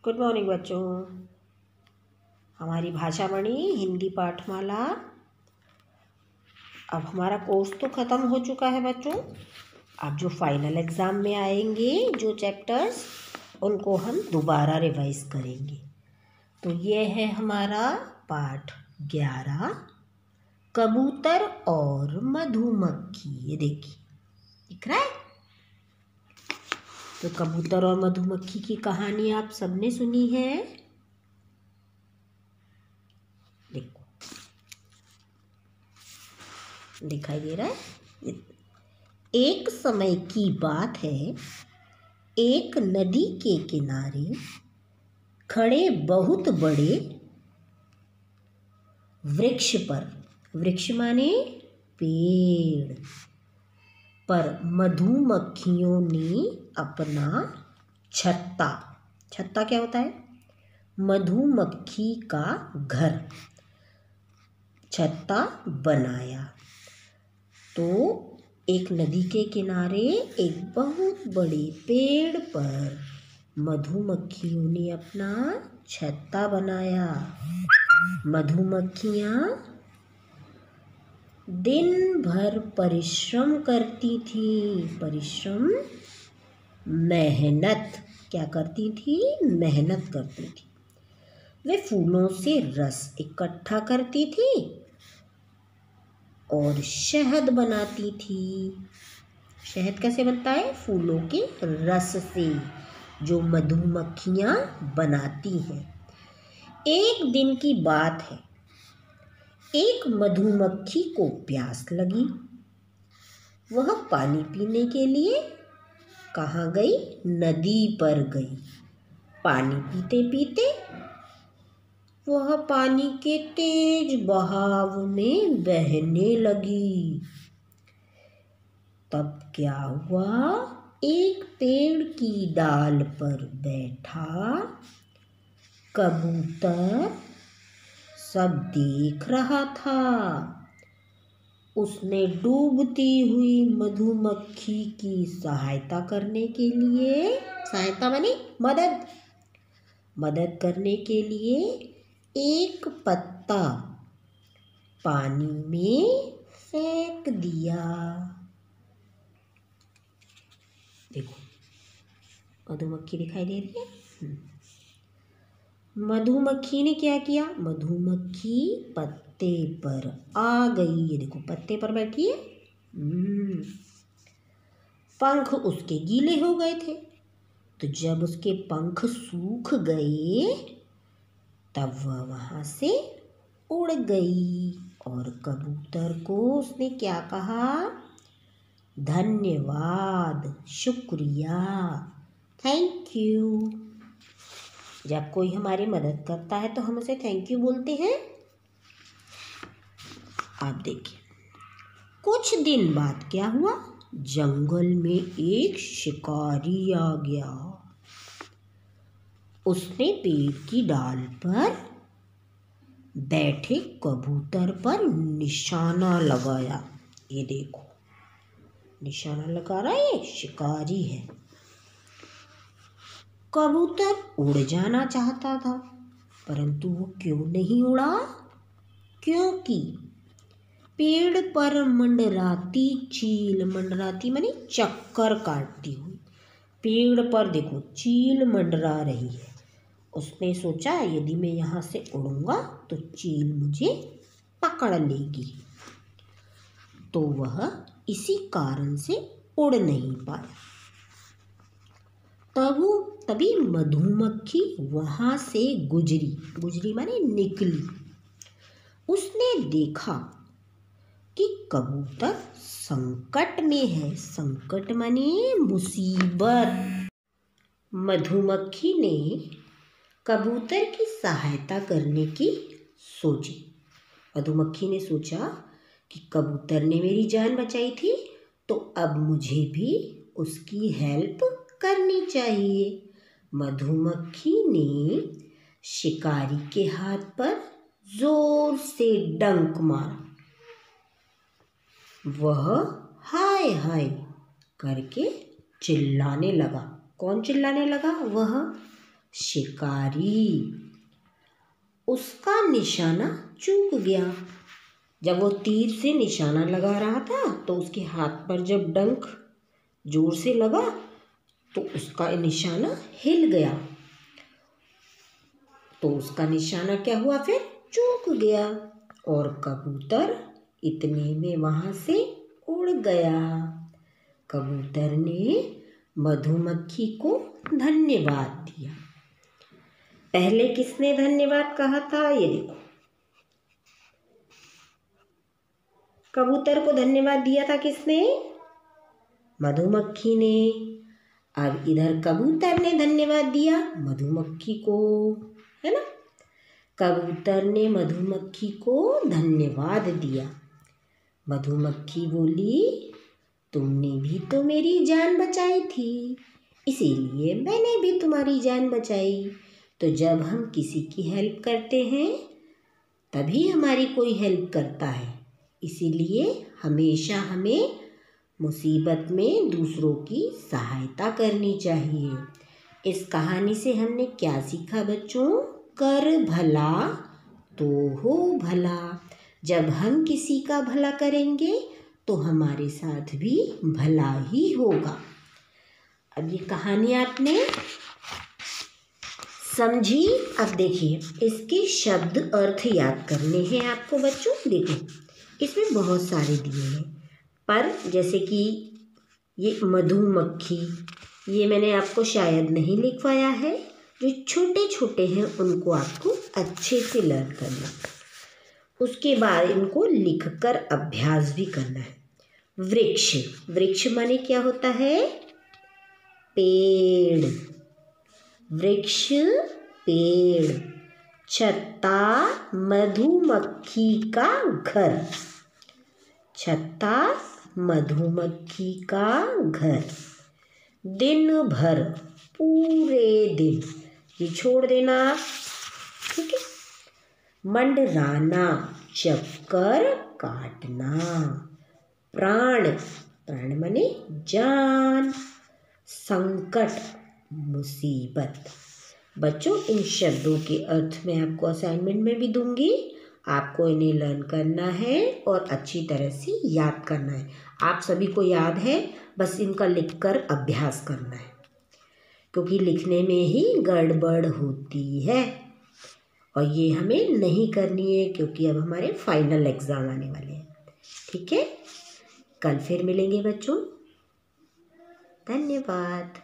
Good morning बच्चों। हमारी भाषामणि हिंदी पाठमाला, अब हमारा कोर्स तो ख़त्म हो चुका है बच्चों। अब जो फाइनल एग्ज़ाम में आएंगे जो चैप्टर्स, उनको हम दोबारा रिवाइज करेंगे। तो ये है हमारा पाठ 11, कबूतर और मधुमक्खी। ये देखिए, दिख रहा है। तो कबूतर और मधुमक्खी की कहानी आप सबने सुनी है। देखो, दिखाई दे रहा है। एक समय की बात है, एक नदी के किनारे खड़े बहुत बड़े वृक्ष पर, वृक्ष माने पेड़ पर, मधुमक्खियों ने अपना छत्ता, छत्ता क्या होता है? मधुमक्खी का घर, छत्ता बनाया। तो एक नदी के किनारे एक बहुत बड़े पेड़ पर मधुमक्खियों ने अपना छत्ता बनाया। मधुमक्खियाँ दिन भर परिश्रम करती थी। परिश्रम, मेहनत। क्या करती थी? मेहनत करती थी। वे फूलों से रस इकट्ठा करती थी और शहद बनाती थी। शहद कैसे बनता है? फूलों के रस से, जो मधुमक्खियाँ बनाती हैं। एक दिन की बात है, एक मधुमक्खी को प्यास लगी। वह पानी पीने के लिए कहाँ गई? नदी पर गई। पानी पीते पीते वह पानी के तेज बहाव में बहने लगी। तब क्या हुआ? एक पेड़ की डाल पर बैठा कबूतर सब देख रहा था। उसने डूबती हुई मधुमक्खी की सहायता करने के लिए, सहायता माने मदद, मदद करने के लिए एक पत्ता पानी में फेंक दिया। देखो, मधुमक्खी दिखाई दे रही है। मधुमक्खी ने क्या किया? मधुमक्खी पत्ते पर आ गई। ये देखो, पत्ते पर बैठी है। पंख उसके गीले हो गए थे, तो जब उसके पंख सूख गए तब वह वहाँ से उड़ गई। और कबूतर को उसने क्या कहा? धन्यवाद, शुक्रिया, थैंक यू। जब कोई हमारी मदद करता है तो हम उसे थैंक यू बोलते हैं। आप देखिए, कुछ दिन बाद क्या हुआ? जंगल में एक शिकारी आ गया। उसने पेड़ की डाल पर बैठे कबूतर पर निशाना लगाया। ये देखो, निशाना लगा रहा है, ये शिकारी है। कबूतर उड़ जाना चाहता था, परंतु वो क्यों नहीं उड़ा? क्योंकि पेड़ पर मंडराती चील, मंडराती माने चक्कर काटती हुई, पेड़ पर देखो चील मंडरा रही है। उसने सोचा, यदि मैं यहाँ से उड़ूंगा तो चील मुझे पकड़ लेगी। तो वह इसी कारण से उड़ नहीं पाया। तभी मधुमक्खी वहाँ से गुजरी, गुजरी माने निकली। उसने देखा कि कबूतर संकट में है। संकट माने मुसीबत। मधुमक्खी ने कबूतर की सहायता करने की सोची। मधुमक्खी ने सोचा कि कबूतर ने मेरी जान बचाई थी, तो अब मुझे भी उसकी हेल्प करनी चाहिए। मधुमक्खी ने शिकारी के हाथ पर जोर से डंक मारा। वह हाय हाय करके चिल्लाने लगा। कौन चिल्लाने लगा? वह शिकारी। उसका निशाना चूक गया। जब वो तीर से निशाना लगा रहा था तो उसके हाथ पर जब डंक जोर से लगा तो उसका निशाना हिल गया, तो उसका निशाना क्या हुआ, फिर चूक गया और कबूतर इतने में वहाँ से उड़ गया। कबूतर ने मधुमक्खी को धन्यवाद दिया। पहले किसने धन्यवाद कहा था, ये देखो, कबूतर को धन्यवाद दिया था किसने, मधुमक्खी ने। अब इधर कबूतर ने धन्यवाद दिया मधुमक्खी को, है ना। कबूतर ने मधुमक्खी को धन्यवाद दिया। मधुमक्खी बोली, तुमने भी तो मेरी जान बचाई थी, इसीलिए मैंने भी तुम्हारी जान बचाई। तो जब हम किसी की हेल्प करते हैं तभी हमारी कोई हेल्प करता है, इसीलिए हमेशा हमें मुसीबत में दूसरों की सहायता करनी चाहिए। इस कहानी से हमने क्या सीखा बच्चों, कर भला तो हो भला। जब हम किसी का भला करेंगे तो हमारे साथ भी भला ही होगा। अब ये कहानी आपने समझी। अब देखिए इसके शब्द अर्थ याद करने हैं आपको बच्चों। देखो इसमें बहुत सारे दिए हैं, पर जैसे कि ये मधुमक्खी, ये मैंने आपको शायद नहीं लिखवाया है। जो छोटे छोटे हैं उनको आपको अच्छे से लर्न करना, उसके बाद इनको लिखकर अभ्यास भी करना है। वृक्ष, वृक्ष माने क्या होता है, पेड़, वृक्ष पेड़। छत्ता मधुमक्खी का घर, छत्ता मधुमक्खी का घर। दिन भर, पूरे दिन, ये छोड़ देना आप, ठीक है। मंडराना, चक्कर काटना। प्राण, प्राण माने जान। संकट, मुसीबत। बच्चों इन शब्दों के अर्थ मैं आपको असाइनमेंट में भी दूंगी, आपको इन्हें लर्न करना है और अच्छी तरह से याद करना है। आप सभी को याद है, बस इनका लिखकर अभ्यास करना है, क्योंकि लिखने में ही गड़बड़ होती है और ये हमें नहीं करनी है, क्योंकि अब हमारे फाइनल एग्ज़ाम आने वाले हैं। ठीक है, कल फिर मिलेंगे बच्चों। धन्यवाद।